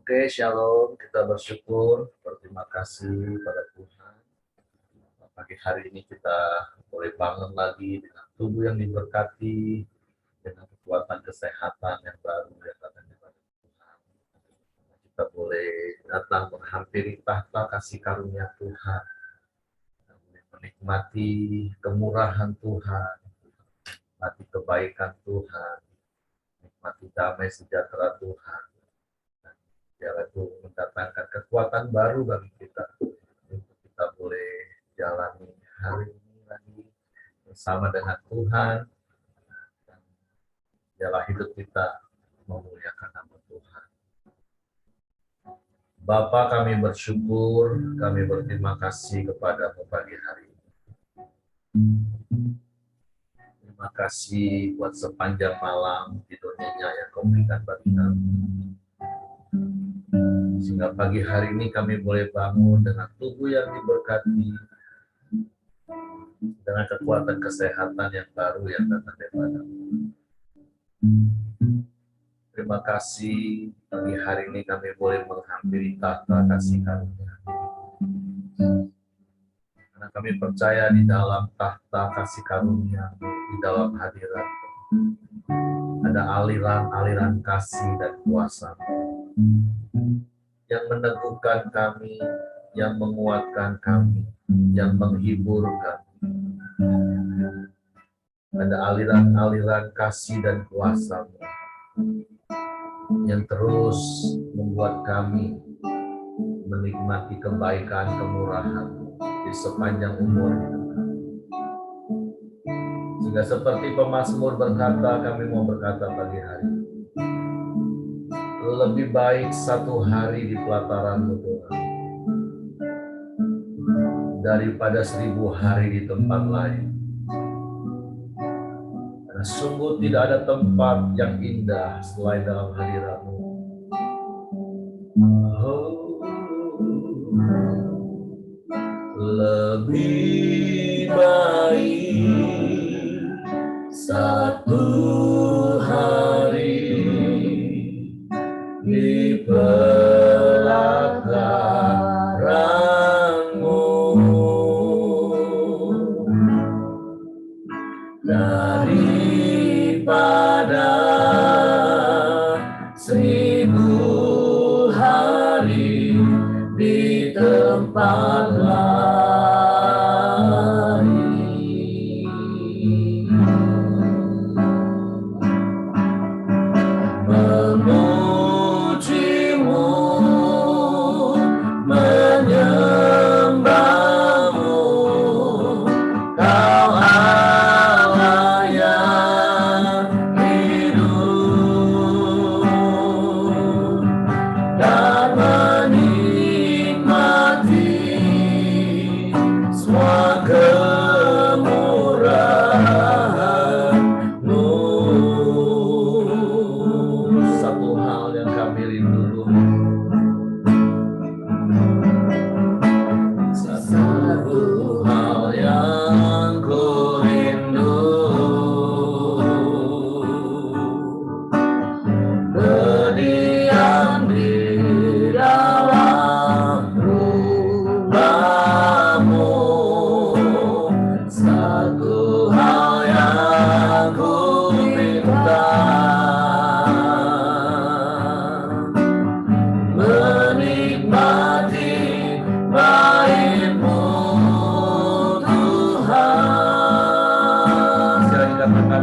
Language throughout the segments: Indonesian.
Oke, shalom. Kita bersyukur, berterima kasih pada Tuhan. Pagi hari ini kita boleh bangun lagi dengan tubuh yang diberkati, dengan kekuatan kesehatan yang baru yang datangnya dari Tuhan. Kita boleh datang menghampiri tahta kasih karunia Tuhan, menikmati kemurahan Tuhan, menikmati kebaikan Tuhan, menikmati damai sejahtera Tuhan. Biarlah itu mendatangkan kekuatan baru bagi kita untuk kita boleh jalani hari ini lagi bersama dengan Tuhan. Dan biarlah hidup kita memuliakan nama Tuhan. Bapa, kami bersyukur, kami berterima kasih kepada pagi hari ini. Terima kasih buat sepanjang malam tidurnya yang Kau berikan bagi kami. Sehingga pagi hari ini kami boleh bangun dengan tubuh yang diberkati, dengan kekuatan kesehatan yang baru yang datang daripada-Mu. Terima kasih pagi hari ini kami boleh menghampiri tahta kasih karunia. Karena kami percaya di dalam tahta kasih karunia, di dalam hadirat ada aliran-aliran kasih dan kuasa yang meneguhkan kami, yang menguatkan kami, yang menghibur kami. Ada aliran-aliran kasih dan kuasa-Mu yang terus membuat kami menikmati kebaikan, kemurahan di sepanjang umur hidup kami. Sehingga seperti pemazmur berkata, kami mau berkata pagi hari ini, lebih baik satu hari di pelataran-Mu Tuhan daripada 1000 hari di tempat lain. Karena sungguh tidak ada tempat yang indah selain dalam hadirat-Mu. Oh, lebih baik satu hari di pelataran-Mu daripada 1000 hari di tempat lain.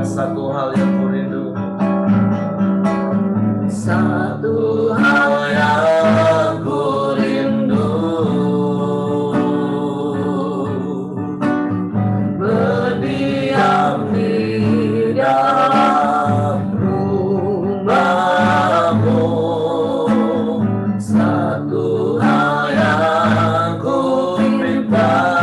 Satu hal yang ku rindu, satu hal yang ku rindu, berdiam di dalam rumah-Mu. Satu hal yang ku minta,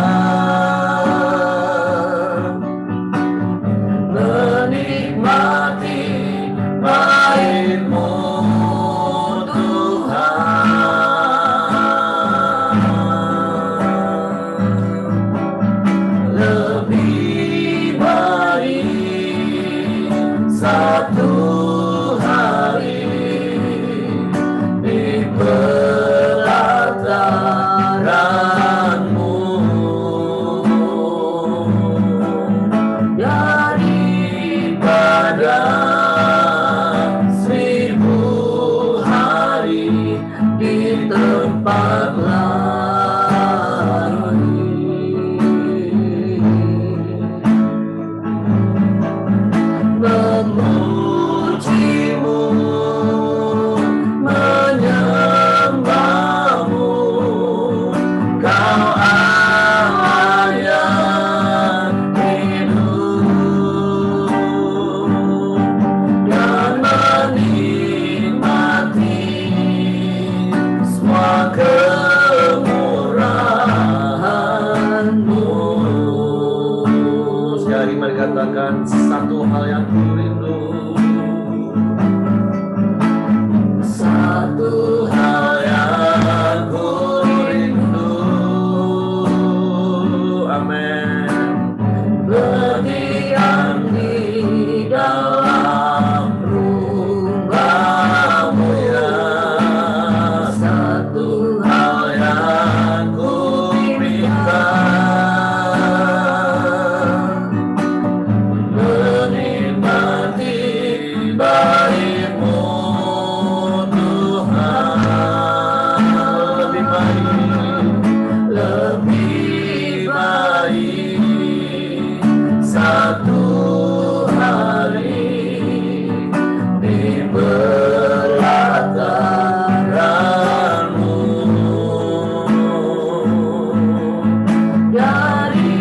katakan satu hal yang ku rindu. Satu hal yang ku rindu. Amin. Berdiam di dalam rumah-Mu ya. Satu hal yang ku minta. Menikmati baik-Mu Tuhan. Lebih baik satu hari di belakang-Mu daripada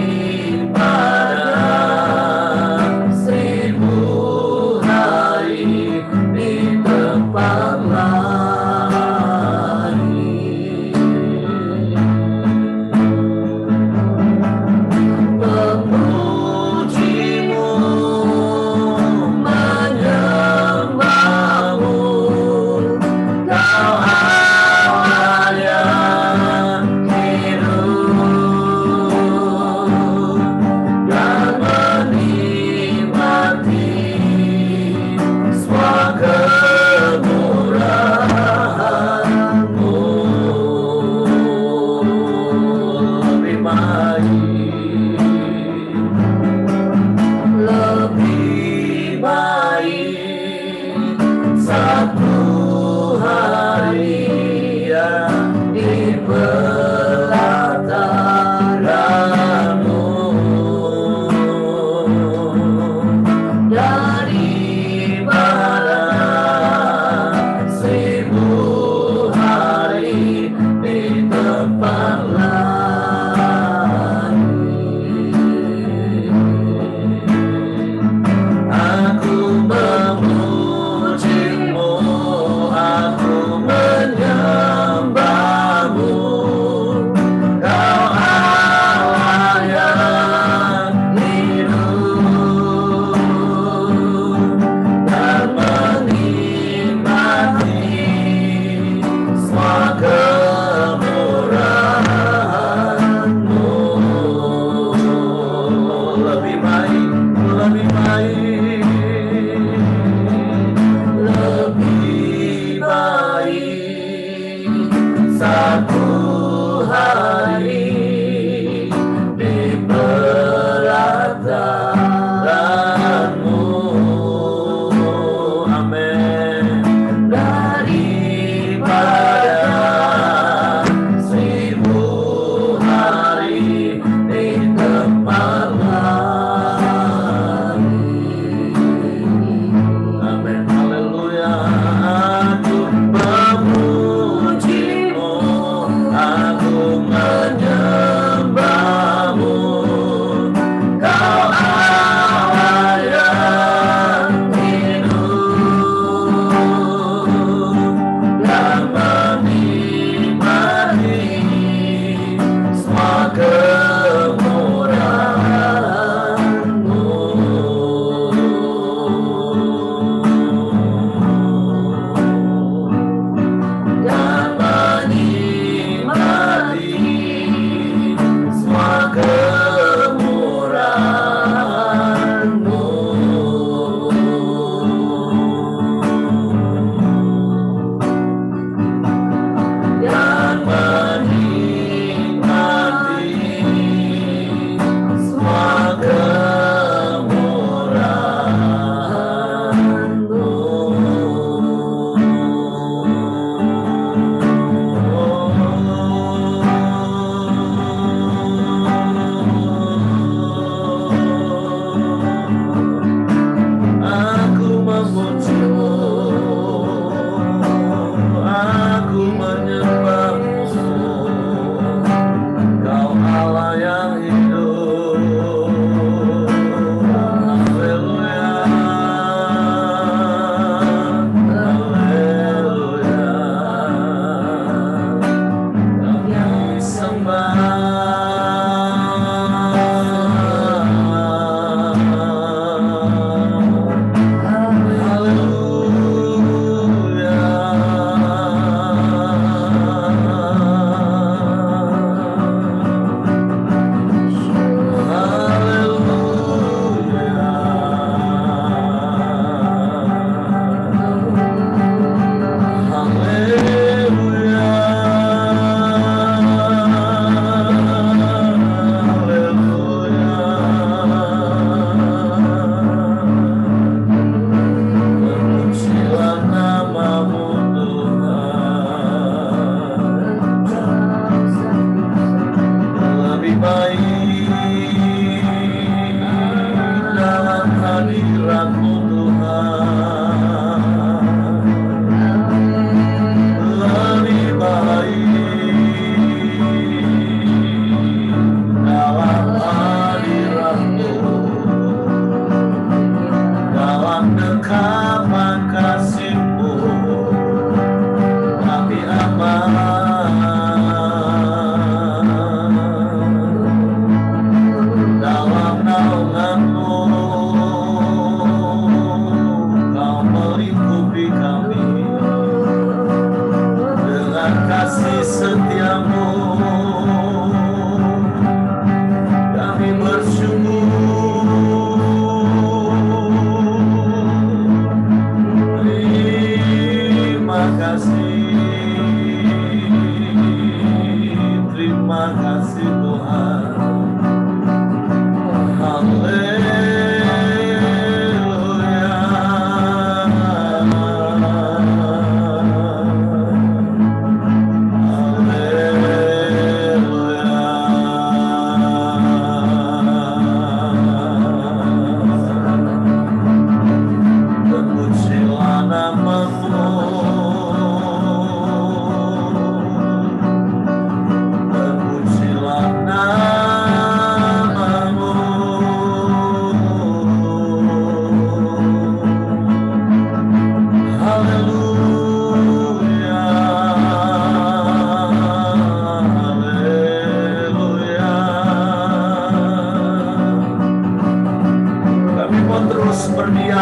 1000 hari di tempat lain. Memuji-Mu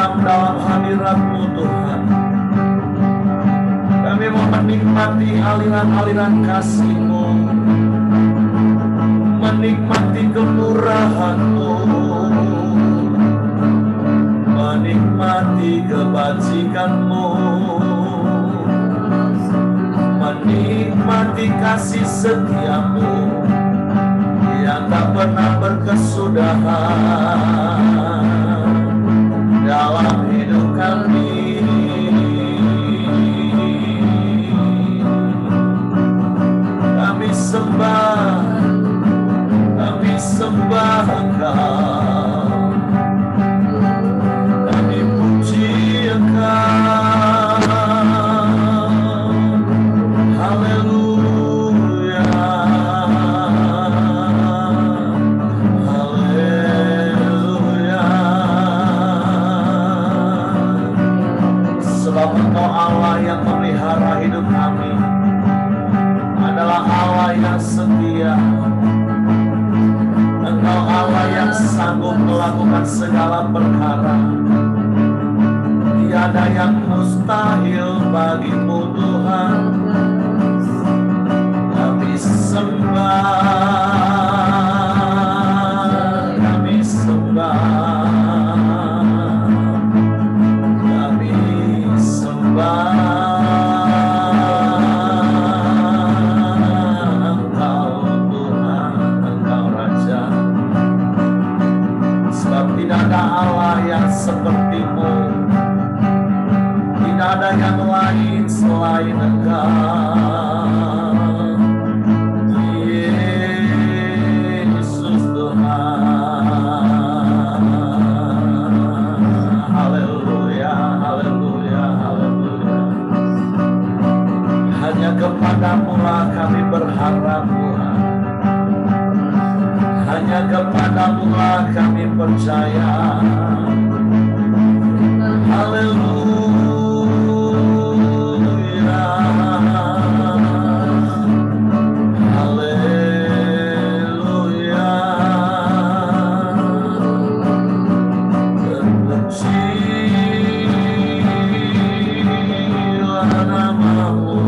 diam dalam hadirat-Mu Tuhan. Kami mau menikmati aliran-aliran kasih-Mu, menikmati kemurahan-Mu, menikmati kebajikan-Mu, menikmati kasih setia-Mu yang tak pernah berkesudahan dalam hidup kami. Kami sembah Engkau, kami puji Engkau. Haleluya, haleluya. Sebab Engkau Allah yang memelihara hidup kami, adalah Allah yang setia. Engkau Allah yang sanggup melakukan segala perkara. Tiada yang mustahil bagi-Mu Tuhan. Kami sembah, kami sembah, kami sembah. Tidak ada Allah yang seperti-Mu, tidak ada yang lain selain Engkau, Yesus Tuhan. Haleluya, haleluya, haleluya. Hanya kepada-Mu lah kami berharap Tuhan. Hanya kepada-Mu lah kami percaya. Haleluya, haleluya. Terpujilah nama-Mu.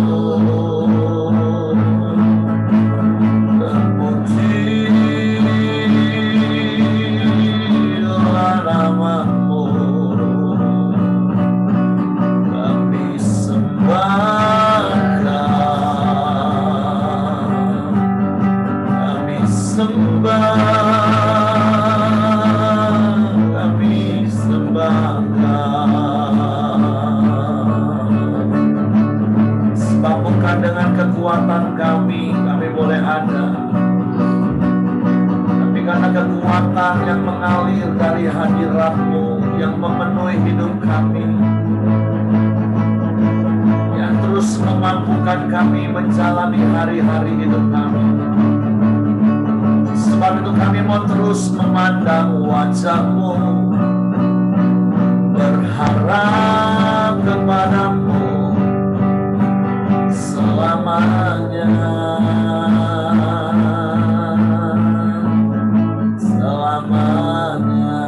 Dengan kekuatan kami boleh ada, tapi karena kekuatan yang mengalir dari hadirat-Mu yang memenuhi hidup kami, yang terus memampukan kami menjalani hari-hari hidup kami. Sebab itu kami mau terus memandang wajah-Mu, berharap kepada-Mu selamanya, selamanya.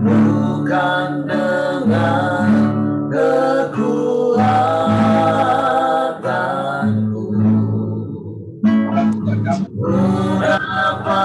Bukan dengan kekuatanku, berapa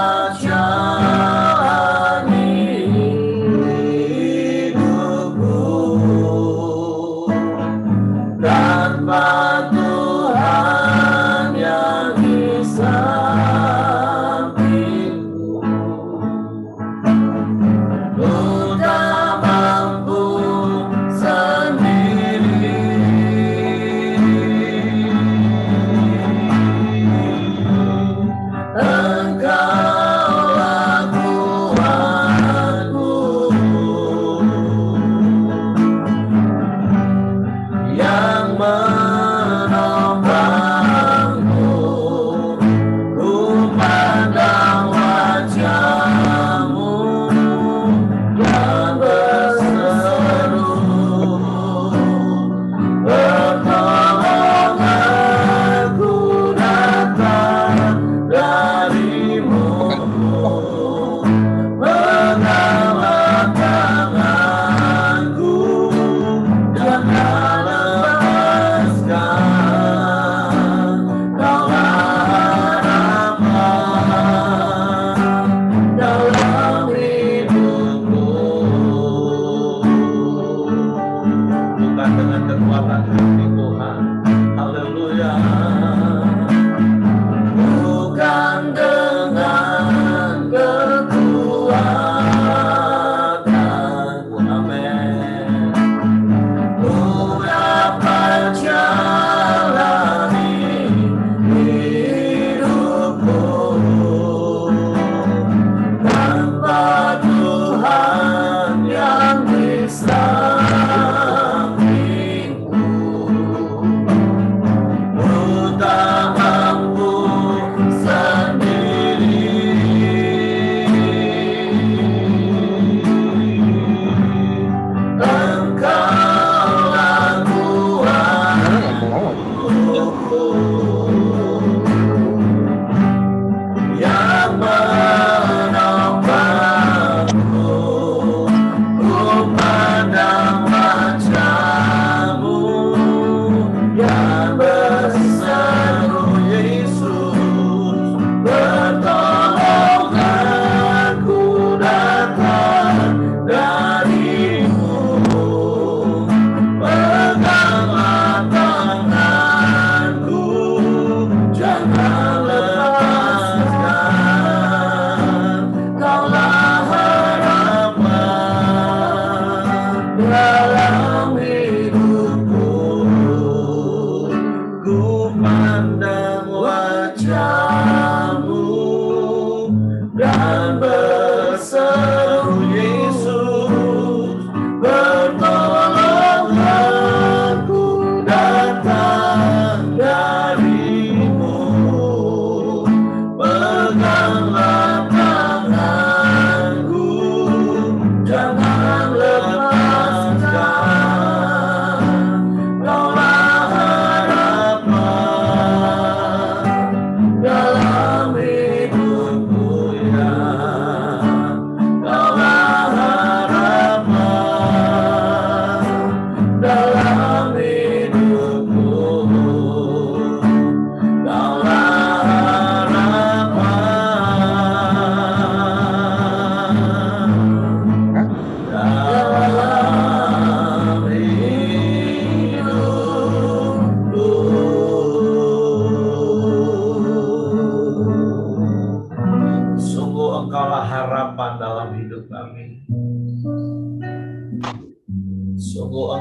pertolonganku datang.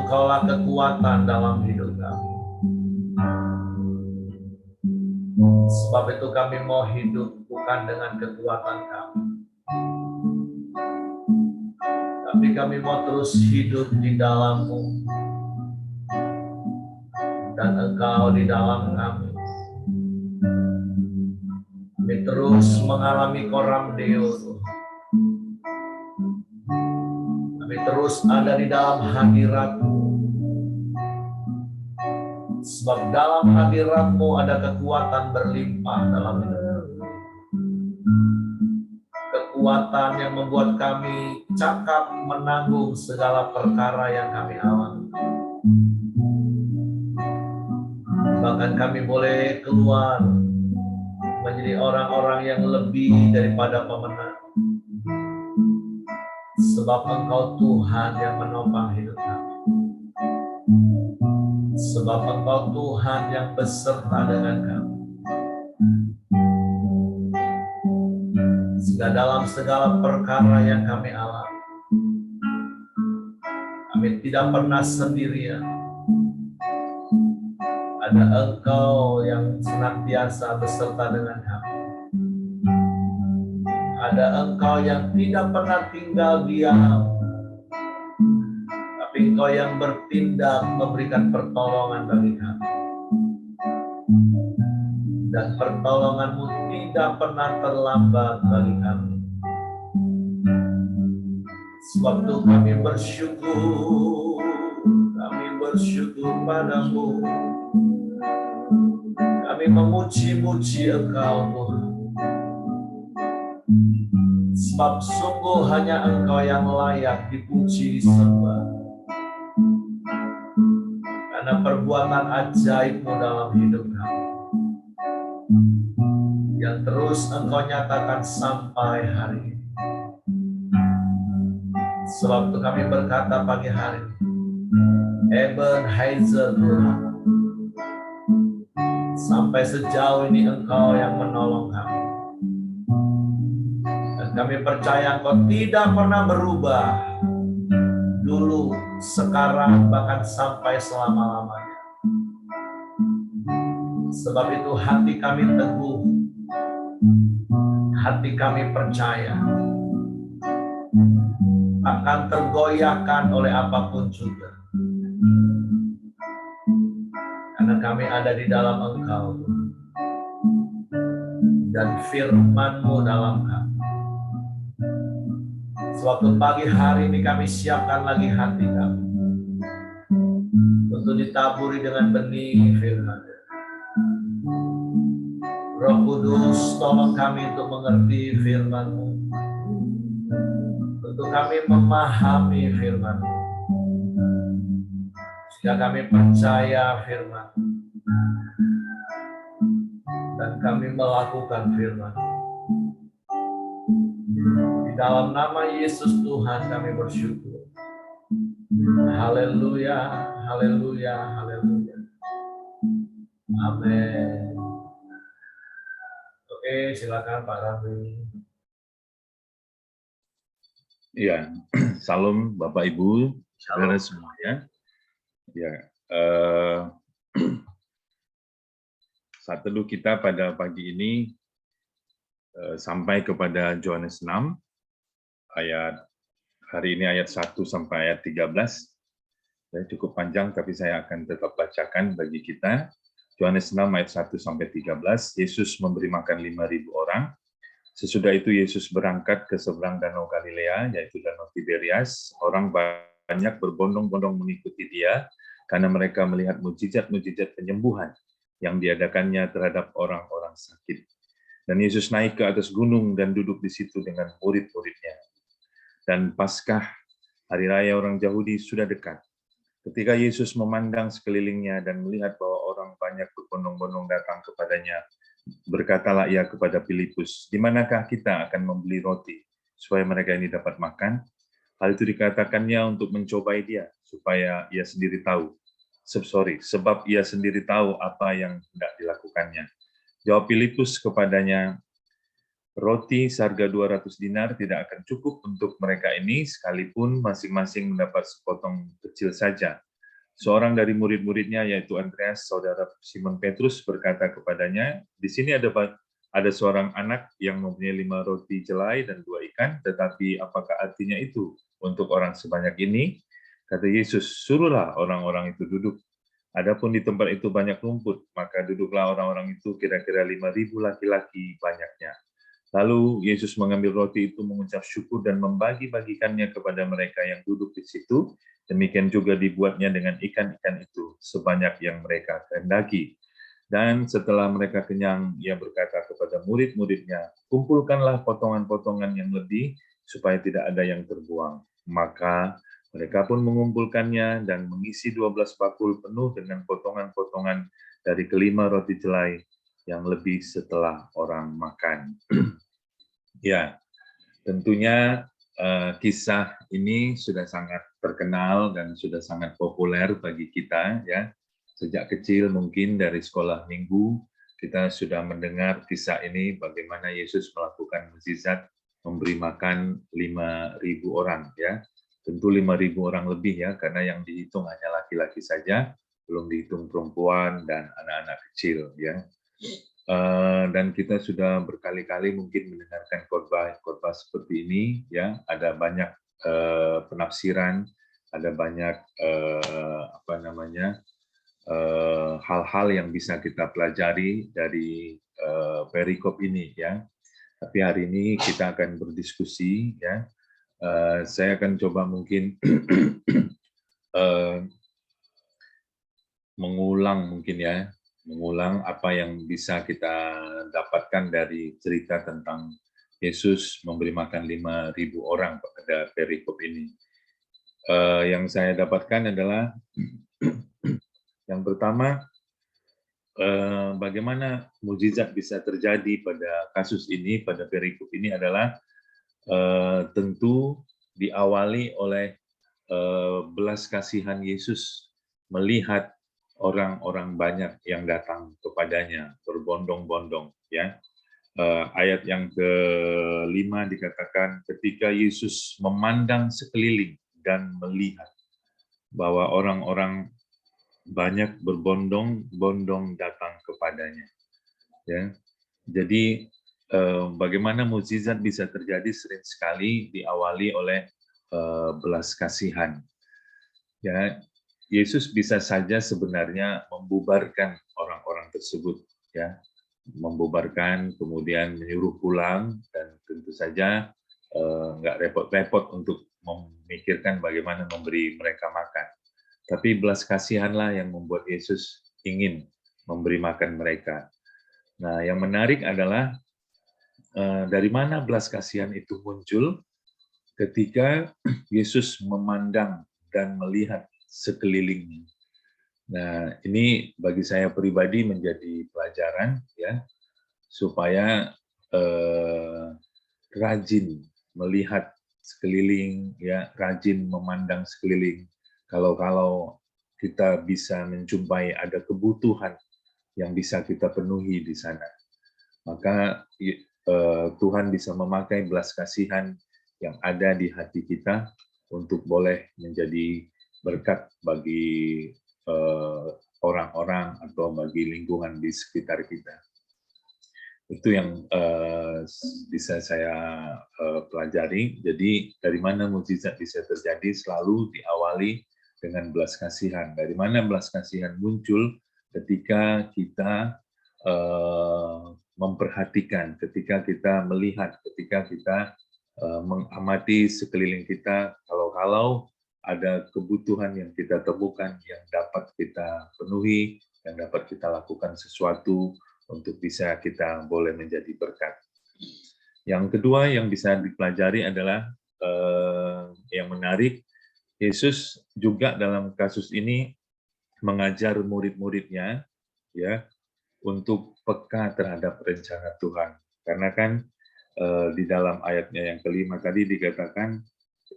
Engkaulah kekuatan dalam hidup kami. Sebab itu kami mau hidup bukan dengan kekuatan kami, tapi kami mau terus hidup di dalam-Mu, dan Engkau di dalam kami. Kami terus mengalami koram Deo. Kami terus ada di dalam hadirat-Mu. Sebab dalam hadirat-Mu ada kekuatan berlimpah dalam hidup. Kekuatan yang membuat kami cakap menanggung segala perkara yang kami alami. Bahkan kami boleh keluar menjadi orang-orang yang lebih daripada pemenang. Sebab Engkau Tuhan yang menopang hidup kami. Sebab Engkau Tuhan yang beserta dengan kami. Sehingga dalam segala perkara yang kami alami, kami tidak pernah sendirian. Ada Engkau yang senantiasa beserta dengan kami. Ada Engkau yang tidak pernah tinggal diam, tapi Engkau yang bertindak memberikan pertolongan bagi kami. Dan pertolongan-Mu tidak pernah terlambat bagi kami. Sebab itu kami bersyukur padamu. Kami memuji-muji Engkau, Tuhan. Sebab sungguh hanya Engkau yang layak dipuji disembah. Karena perbuatan ajaib-Mu dalam hidup kami, yang terus Engkau nyatakan sampai hari ini. Sebab itu kami berkata pagi hari ini, Ebenezer Tuhan, sampai sejauh ini Engkau yang menolong kami. Dan kami percaya Engkau tidak pernah berubah, dulu, sekarang, bahkan sampai selama-lamanya. Sebab itu hati kami teguh, hati kami percaya, akan tergoyahkan oleh apapun juga. Karena kami ada di dalam Engkau, dan firman-Mu dalam kami. Suatu pagi hari ini kami siapkan lagi hati kami untuk ditaburi dengan benih firman. Roh Kudus, tolong kami untuk mengerti firman-Mu, untuk kami memahami firman-Mu, sehingga kami percaya firman dan kami melakukan firman. Di dalam nama Yesus Tuhan kami bersyukur. Haleluya, haleluya, haleluya. Amin. Oke, silakan Pak Raffi. Ya, salam Bapak Ibu, saudara semuanya. Ya, saat teduh kita pada pagi ini sampai kepada Yohanes 6, hari ini ayat 1 sampai ayat 13. Ya, cukup panjang, tapi saya akan tetap bacakan bagi kita. Yohanes 6 ayat 1 sampai 13, Yesus memberi makan 5.000 orang. Sesudah itu Yesus berangkat ke seberang Danau Galilea, yaitu Danau Tiberias. Orang banyak berbondong-bondong mengikuti Dia karena mereka melihat mujizat-mujizat penyembuhan yang diadakannya terhadap orang-orang sakit. Dan Yesus naik ke atas gunung dan duduk di situ dengan murid-muridnya. Dan Paskah, hari raya orang Yahudi, sudah dekat. Ketika Yesus memandang sekelilingnya dan melihat bahwa orang banyak berbondong-bondong datang kepadanya, berkatalah Ia kepada Filipus, "Di manakah kita akan membeli roti supaya mereka ini dapat makan?" Hal itu dikatakannya untuk mencobai Dia, supaya Ia sendiri tahu. Sebab Ia sendiri tahu apa yang hendak dilakukannya. Jawab Filipus kepadanya, "Roti seharga 200 dinar tidak akan cukup untuk mereka ini, sekalipun masing-masing mendapat sepotong kecil saja." Seorang dari murid-muridnya, yaitu Andreas, saudara Simon Petrus, berkata kepadanya, di sini ada seorang anak yang mempunyai 5 roti jelai dan 2 ikan, tetapi apakah artinya itu untuk orang sebanyak ini? Kata Yesus, suruhlah orang-orang itu duduk. Adapun di tempat itu banyak rumput, maka duduklah orang-orang itu kira-kira 5.000 laki-laki banyaknya. Lalu Yesus mengambil roti itu, mengucap syukur dan membagi-bagikannya kepada mereka yang duduk di situ. Demikian juga dibuatnya dengan ikan-ikan itu, sebanyak yang mereka kehendaki. Dan setelah mereka kenyang, ia berkata kepada murid-muridnya, kumpulkanlah potongan-potongan yang lebih, supaya tidak ada yang terbuang. Maka mereka pun mengumpulkannya dan mengisi 12 bakul penuh dengan potongan-potongan dari kelima roti jelai yang lebih setelah orang makan. Ya, tentunya kisah ini sudah sangat terkenal dan sudah sangat populer bagi kita, ya. Sejak kecil mungkin dari sekolah minggu kita sudah mendengar kisah ini, bagaimana Yesus melakukan mukjizat memberi makan 5.000 orang, ya. Tentu 5.000 orang lebih, ya, karena yang dihitung hanya laki-laki saja, belum dihitung perempuan dan anak-anak kecil, ya. Dan kita sudah berkali-kali mungkin mendengarkan khotbah seperti ini, ya. Ada banyak penafsiran, ada banyak hal-hal yang bisa kita pelajari dari perikop ini, ya. Tapi hari ini kita akan berdiskusi, ya. Saya akan coba mungkin mengulang apa yang bisa kita dapatkan dari cerita tentang Yesus memberi makan 5.000 orang pada perikop ini. Yang saya dapatkan adalah yang pertama, bagaimana mukjizat bisa terjadi pada kasus ini, pada perikop ini adalah tentu diawali oleh belas kasihan Yesus melihat orang-orang banyak yang datang kepadanya berbondong-bondong, ya. Ayat yang ke-5 dikatakan ketika Yesus memandang sekeliling dan melihat bahwa orang-orang banyak berbondong-bondong datang kepadanya, ya. Jadi bagaimana mukjizat bisa terjadi sering sekali diawali oleh belas kasihan, ya. Yesus bisa saja sebenarnya membubarkan orang-orang tersebut, ya, membubarkan, kemudian menyuruh pulang, dan tentu saja nggak repot-repot untuk memikirkan bagaimana memberi mereka makan. Tapi belas kasihanlah yang membuat Yesus ingin memberi makan mereka. Nah, yang menarik adalah dari mana belas kasihan itu muncul ketika Yesus memandang dan melihat sekelilingnya. Nah, ini bagi saya pribadi menjadi pelajaran, ya, supaya rajin melihat sekeliling, ya, rajin memandang sekeliling. Kalau kita bisa menjumpai ada kebutuhan yang bisa kita penuhi di sana, maka Tuhan bisa memakai belas kasihan yang ada di hati kita untuk boleh menjadi berkat bagi orang-orang atau bagi lingkungan di sekitar kita. Itu yang bisa saya pelajari. Jadi dari mana mukjizat bisa terjadi selalu diawali dengan belas kasihan. Dari mana belas kasihan muncul ketika kita memperhatikan, ketika kita melihat, ketika kita mengamati sekeliling kita, kalau ada kebutuhan yang kita temukan, yang dapat kita penuhi, yang dapat kita lakukan sesuatu untuk bisa kita boleh menjadi berkat. Yang kedua yang bisa dipelajari adalah yang menarik, Yesus juga dalam kasus ini mengajar murid-muridnya, ya, untuk peka terhadap rencana Tuhan. Karena kan di dalam ayatnya yang kelima tadi dikatakan,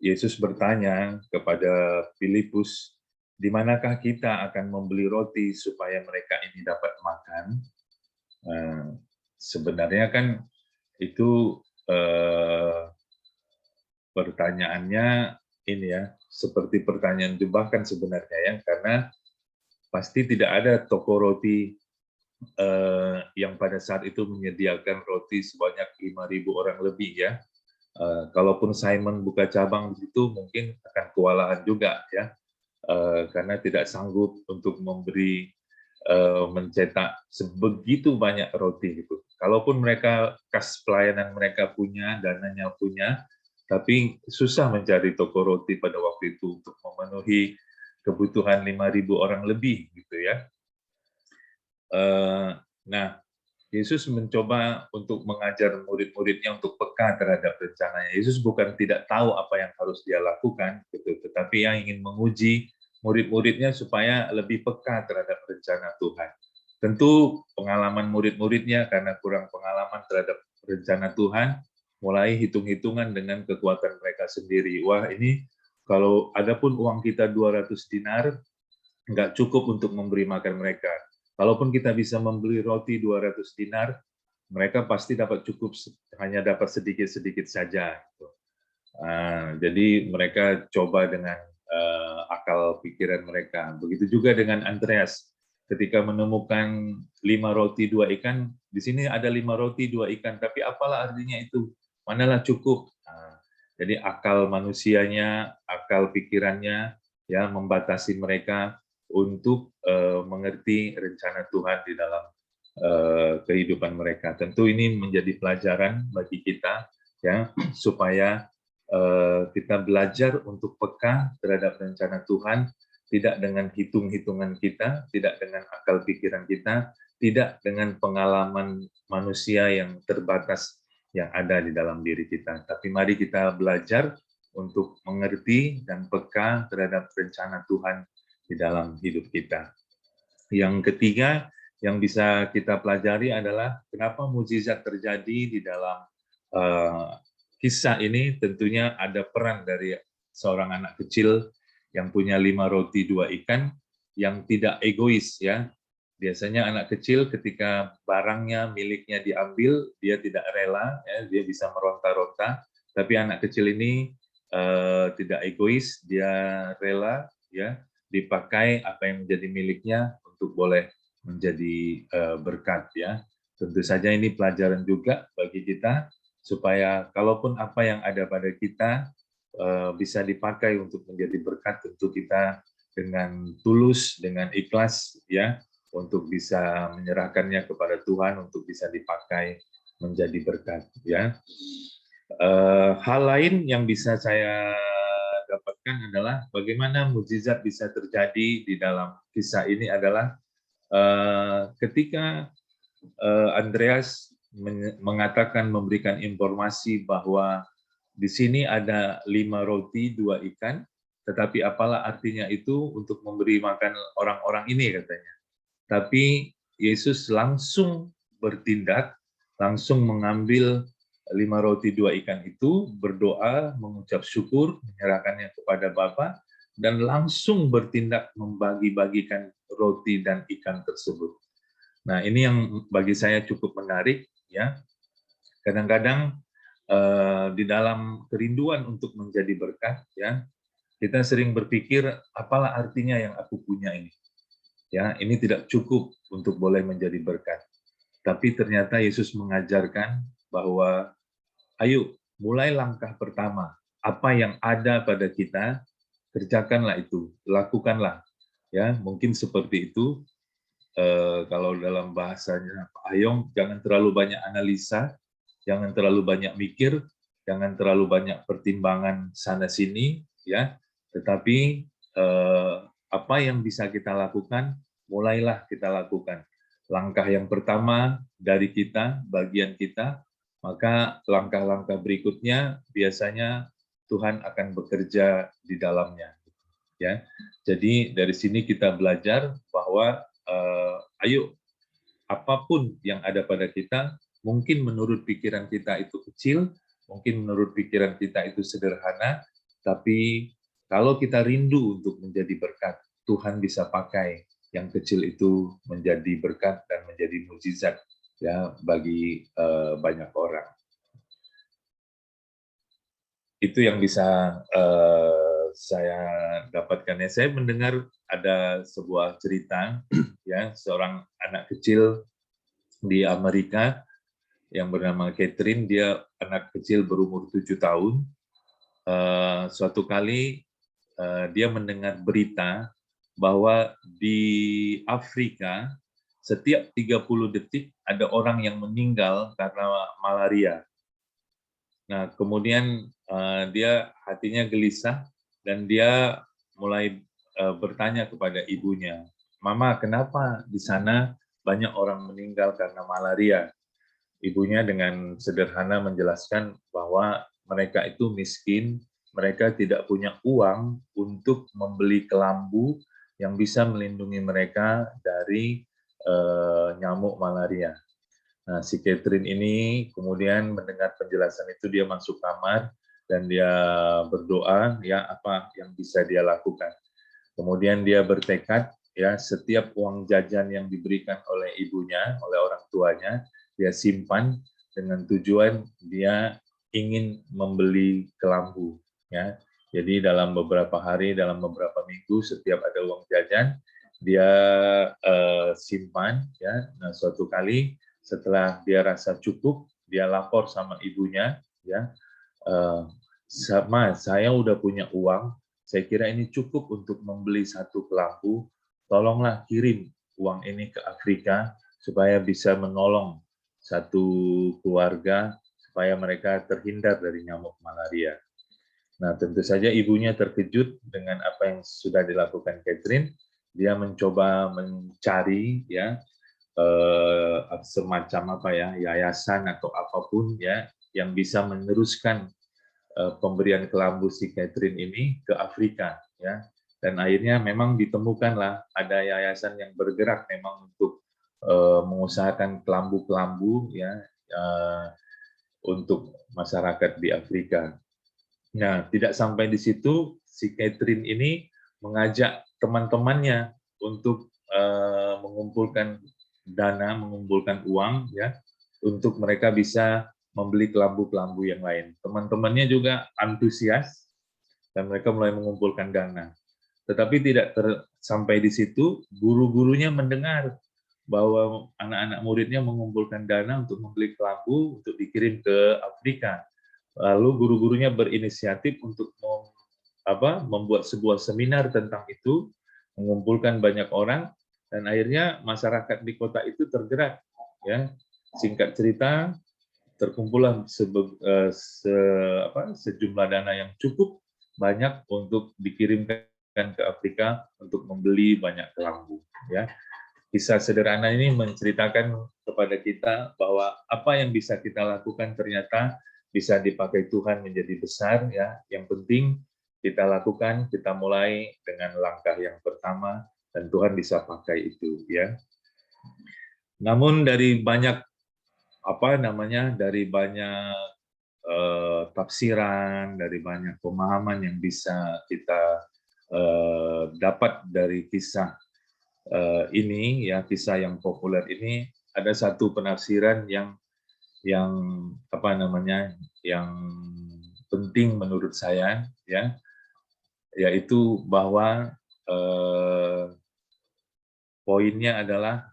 Yesus bertanya kepada Filipus, di manakah kita akan membeli roti supaya mereka ini dapat makan? Sebenarnya kan itu pertanyaannya ini, ya, seperti pertanyaan jebakan sebenarnya ya, karena pasti tidak ada toko roti yang pada saat itu menyediakan roti sebanyak 5.000 orang lebih ya. Kalaupun Simon buka cabang di situ mungkin akan kewalahan juga ya, karena tidak sanggup untuk mencetak sebegitu banyak roti gitu. Kalaupun mereka kas pelayanan mereka punya, dananya punya, tapi susah mencari toko roti pada waktu itu untuk memenuhi kebutuhan 5.000 orang lebih gitu ya. Nah, Yesus mencoba untuk mengajar murid-muridnya untuk peka terhadap rencananya. Yesus bukan tidak tahu apa yang harus dia lakukan, gitu, tetapi yang ingin menguji murid-muridnya supaya lebih peka terhadap rencana Tuhan. Tentu pengalaman murid-muridnya karena kurang pengalaman terhadap rencana Tuhan, mulai hitung-hitungan dengan kekuatan mereka sendiri. Wah, ini kalau ada pun uang kita 200 dinar, nggak cukup untuk memberi makan mereka. Kalaupun kita bisa membeli roti 200 dinar, mereka pasti dapat cukup hanya dapat sedikit-sedikit saja. Jadi mereka coba dengan akal pikiran mereka. Begitu juga dengan Andreas. Ketika menemukan 5 roti 2 ikan, di sini ada 5 roti 2 ikan, tapi apalah artinya itu? Manalah cukup. Jadi akal manusianya, akal pikirannya ya membatasi mereka untuk mengerti rencana Tuhan di dalam kehidupan mereka. Tentu ini menjadi pelajaran bagi kita ya, supaya kita belajar untuk peka terhadap rencana Tuhan, tidak dengan hitung-hitungan kita, tidak dengan akal pikiran kita, tidak dengan pengalaman manusia yang terbatas yang ada di dalam diri kita. Tapi mari kita belajar untuk mengerti dan peka terhadap rencana Tuhan di dalam hidup kita. Yang ketiga yang bisa kita pelajari adalah kenapa mukjizat terjadi di dalam kisah ini. Tentunya ada peran dari seorang anak kecil yang punya 5 roti 2 ikan yang tidak egois ya. Biasanya anak kecil ketika barangnya miliknya diambil, dia tidak rela, ya, dia bisa meronta-ronta. Tapi anak kecil ini tidak egois, dia rela ya dipakai apa yang menjadi miliknya untuk boleh menjadi berkat ya. Tentu saja ini pelajaran juga bagi kita supaya kalaupun apa yang ada pada kita bisa dipakai untuk menjadi berkat, tentu kita dengan tulus, dengan ikhlas ya untuk bisa menyerahkannya kepada Tuhan untuk bisa dipakai menjadi berkat ya. Hal lain yang bisa saya dapatkan adalah bagaimana mukjizat bisa terjadi di dalam kisah ini adalah ketika Andreas mengatakan, memberikan informasi bahwa di sini ada 5 roti 2 ikan, tetapi apalah artinya itu untuk memberi makan orang-orang ini katanya. Tapi Yesus langsung bertindak, langsung mengambil 5 roti 2 ikan itu, berdoa, mengucap syukur, menyerahkannya kepada Bapa, dan langsung bertindak membagi-bagikan roti dan ikan tersebut. Nah, ini yang bagi saya cukup menarik ya. Kadang-kadang di dalam kerinduan untuk menjadi berkat ya, kita sering berpikir apalah artinya yang aku punya ini. Ya, ini tidak cukup untuk boleh menjadi berkat. Tapi ternyata Yesus mengajarkan bahwa ayo mulai langkah pertama. Apa yang ada pada kita, kerjakanlah itu, lakukanlah. Ya, mungkin seperti itu. Kalau dalam bahasanya Pak Ayong, jangan terlalu banyak analisa, jangan terlalu banyak mikir, jangan terlalu banyak pertimbangan sana sini, ya. Tetapi apa yang bisa kita lakukan, mulailah kita lakukan. Langkah yang pertama dari kita, bagian kita, maka langkah-langkah berikutnya biasanya Tuhan akan bekerja di dalamnya. Ya, jadi dari sini kita belajar bahwa ayo, apapun yang ada pada kita, mungkin menurut pikiran kita itu kecil, mungkin menurut pikiran kita itu sederhana, tapi kalau kita rindu untuk menjadi berkat, Tuhan bisa pakai yang kecil itu menjadi berkat dan menjadi mukjizat ya bagi banyak orang. Itu yang bisa saya dapatkan, ya, saya mendengar ada sebuah cerita ya, seorang anak kecil di Amerika yang bernama Catherine. Dia anak kecil berumur 7 tahun. Suatu kali dia mendengar berita bahwa di Afrika setiap 30 detik ada orang yang meninggal karena malaria. Nah, kemudian dia hatinya gelisah dan dia mulai bertanya kepada ibunya, "Mama, kenapa di sana banyak orang meninggal karena malaria?" Ibunya dengan sederhana menjelaskan bahwa mereka itu miskin, mereka tidak punya uang untuk membeli kelambu yang bisa melindungi mereka dari nyamuk malaria. Nah, si Catherine ini kemudian mendengar penjelasan itu, dia masuk kamar dan dia berdoa, ya, apa yang bisa dia lakukan. Kemudian dia bertekad, ya, setiap uang jajan yang diberikan oleh ibunya, oleh orang tuanya, dia simpan dengan tujuan dia ingin membeli kelambu, ya. Jadi dalam beberapa hari, dalam beberapa minggu, setiap ada uang jajan dia simpan, ya. Nah, suatu kali setelah dia rasa cukup, dia lapor sama ibunya, ya, "Ma, saya udah punya uang, saya kira ini cukup untuk membeli satu kelambu, tolonglah kirim uang ini ke Afrika supaya bisa menolong satu keluarga supaya mereka terhindar dari nyamuk malaria." Nah, tentu saja ibunya terkejut dengan apa yang sudah dilakukan Catherine. Dia mencoba mencari, ya, semacam apa ya, yayasan atau apapun, ya, yang bisa meneruskan pemberian kelambu si Catherine ini ke Afrika, ya. Dan akhirnya memang ditemukanlah ada yayasan yang bergerak memang untuk mengusahakan kelambu-kelambu, ya, untuk masyarakat di Afrika. Nah, tidak sampai di situ, si Catherine ini mengajak teman-temannya untuk mengumpulkan dana, mengumpulkan uang, ya, untuk mereka bisa membeli kelambu-kelambu yang lain. Teman-temannya juga antusias dan mereka mulai mengumpulkan dana. Tetapi tidak sampai di situ, guru-gurunya mendengar bahwa anak-anak muridnya mengumpulkan dana untuk membeli kelambu untuk dikirim ke Afrika. Lalu guru-gurunya berinisiatif untuk membuat sebuah seminar tentang itu, mengumpulkan banyak orang, dan akhirnya masyarakat di kota itu tergerak. Ya, singkat cerita, terkumpullah sejumlah dana yang cukup banyak untuk dikirimkan ke Afrika untuk membeli banyak kelambu. Ya, kisah sederhana ini menceritakan kepada kita bahwa apa yang bisa kita lakukan ternyata bisa dipakai Tuhan menjadi besar, ya. Yang penting kita lakukan, kita mulai dengan langkah yang pertama dan Tuhan bisa pakai itu, ya. Namun dari banyak dari banyak tafsiran, dari banyak pemahaman yang bisa kita dapat dari kisah ini, ya, kisah yang populer ini, ada satu penafsiran yang yang penting menurut saya, ya, yaitu bahwa poinnya adalah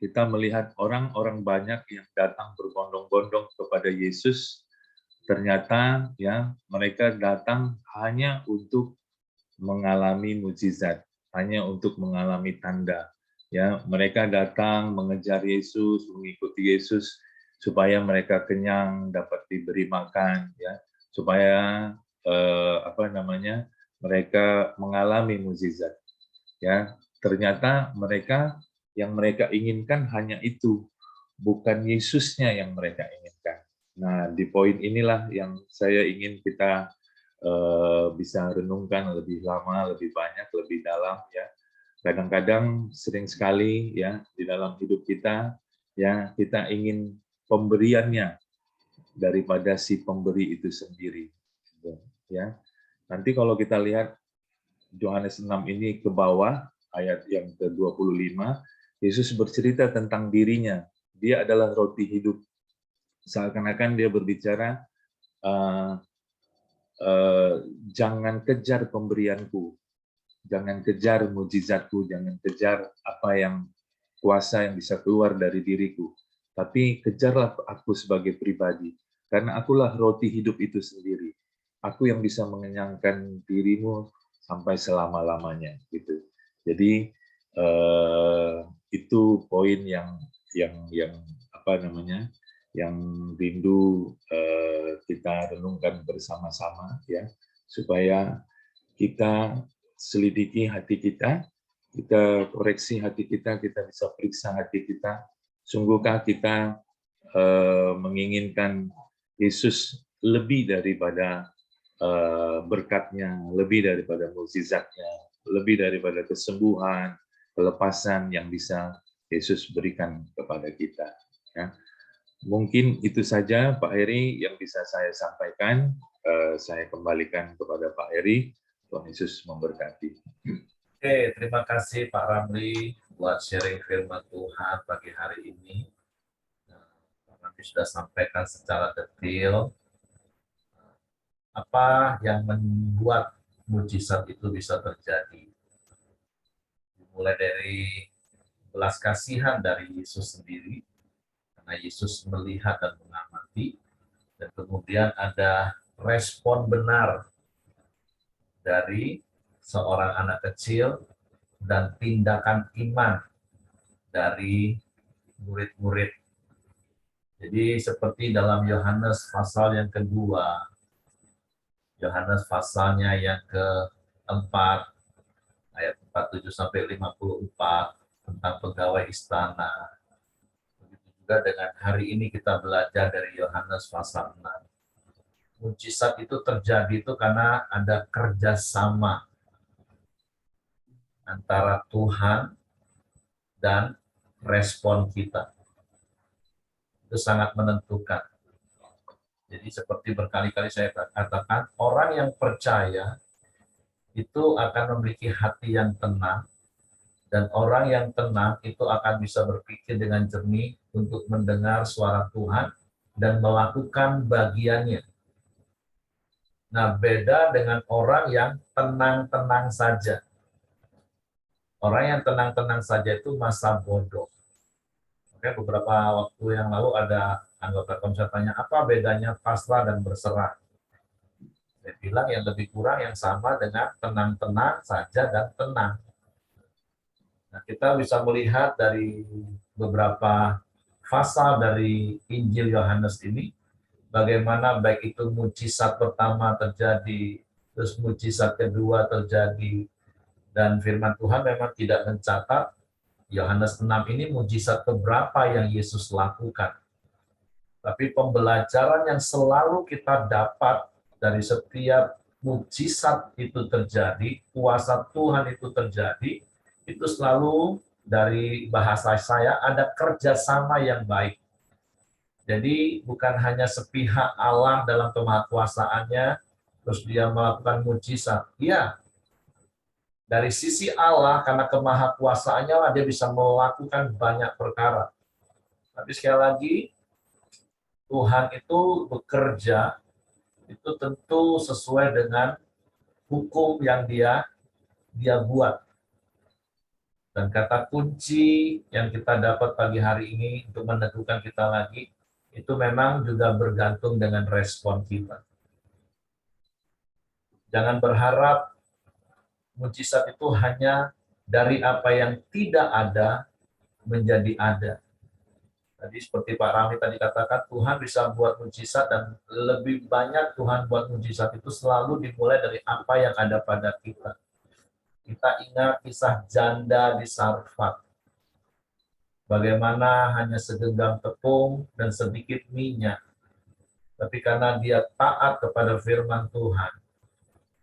kita melihat orang-orang banyak yang datang berbondong-bondong kepada Yesus, ternyata, ya, mereka datang hanya untuk mengalami mukjizat, hanya untuk mengalami tanda. Ya, mereka datang mengejar Yesus, mengikuti Yesus supaya mereka kenyang, dapat diberi makan, ya, supaya mereka mengalami mukjizat. Ya, ternyata yang mereka inginkan hanya itu, bukan Yesusnya yang mereka inginkan. Nah, di poin inilah yang saya ingin kita bisa renungkan lebih lama, lebih banyak, lebih dalam, ya. Kadang-kadang sering sekali, ya, di dalam hidup kita, ya, kita ingin pemberiannya daripada si pemberi itu sendiri, ya. Nanti kalau kita lihat Yohanes 6 ini ke bawah, ayat yang ke-25, Yesus bercerita tentang dirinya. Dia adalah roti hidup. Seakan-akan dia berbicara, jangan kejar pemberianku, jangan kejar mujizatku, jangan kejar apa yang kuasa yang bisa keluar dari diriku, tapi kejarlah aku sebagai pribadi, karena akulah roti hidup itu sendiri. Aku yang bisa mengenyangkan dirimu sampai selama-lamanya, gitu. Jadi itu poin yang apa namanya, yang rindu kita renungkan bersama-sama, ya, supaya kita selidiki hati kita koreksi hati kita bisa periksa hati kita. Sungguhkah kita menginginkan Yesus lebih daripada berkatnya, lebih daripada mukjizatnya, lebih daripada kesembuhan, kelepasan yang bisa Yesus berikan kepada kita. Ya. Mungkin itu saja Pak Heri yang bisa saya sampaikan. Saya kembalikan kepada Pak Heri. Tuhan Yesus memberkati. Oke, terima kasih Pak Ramli buat sharing firman Tuhan pagi hari ini. Pak Ramli sudah sampaikan secara detail apa yang membuat mujizat itu bisa terjadi. Mulai dari belas kasihan dari Yesus sendiri, karena Yesus melihat dan mengamati, dan kemudian ada respon benar dari seorang anak kecil dan tindakan iman dari murid-murid. Jadi seperti dalam Yohanes pasal yang kedua, Yohanes pasalnya yang keempat, ayat 47-54, tentang pegawai istana. Begitu juga dengan hari ini kita belajar dari Yohanes pasal 6. Mujizat itu terjadi itu karena ada kerjasama antara Tuhan dan respon kita. Itu sangat menentukan. Jadi seperti berkali-kali saya katakan, orang yang percaya itu akan memiliki hati yang tenang, dan orang yang tenang itu akan bisa berpikir dengan jernih untuk mendengar suara Tuhan dan melakukan bagiannya. Nah, beda dengan orang yang tenang-tenang saja. Orang yang tenang-tenang saja itu masa bodoh. Oke, beberapa waktu yang lalu ada anggota komsel tanya, apa bedanya pasrah dan berserah? Saya bilang yang lebih kurang yang sama dengan tenang-tenang saja dan tenang. Nah, kita bisa melihat dari beberapa pasal dari Injil Yohanes ini, bagaimana baik itu mujizat pertama terjadi, terus mujizat kedua terjadi, dan firman Tuhan memang tidak mencatat Yohanes 6 ini mujizat keberapa yang Yesus lakukan. Tapi pembelajaran yang selalu kita dapat dari setiap mujizat itu terjadi, kuasa Tuhan itu terjadi, itu selalu dari bahasa saya ada kerjasama yang baik. Jadi bukan hanya sepihak Allah dalam kemahakuasaannya, terus dia melakukan mujizat. Iya, dari sisi Allah, karena kemahakuasaannya lah dia bisa melakukan banyak perkara. Tapi sekali lagi, Tuhan itu bekerja, itu tentu sesuai dengan hukum yang dia buat. Dan kata kunci yang kita dapat pagi hari ini untuk menentukan kita lagi, itu memang juga bergantung dengan respon kita. Jangan berharap mujizat itu hanya dari apa yang tidak ada menjadi ada. Tadi seperti Pak Rami tadi katakan, Tuhan bisa buat mujizat, dan lebih banyak Tuhan buat mujizat itu selalu dimulai dari apa yang ada pada kita. Kita ingat kisah janda di Sarfat. Bagaimana hanya segenggam tepung dan sedikit minyak. Tapi karena dia taat kepada firman Tuhan,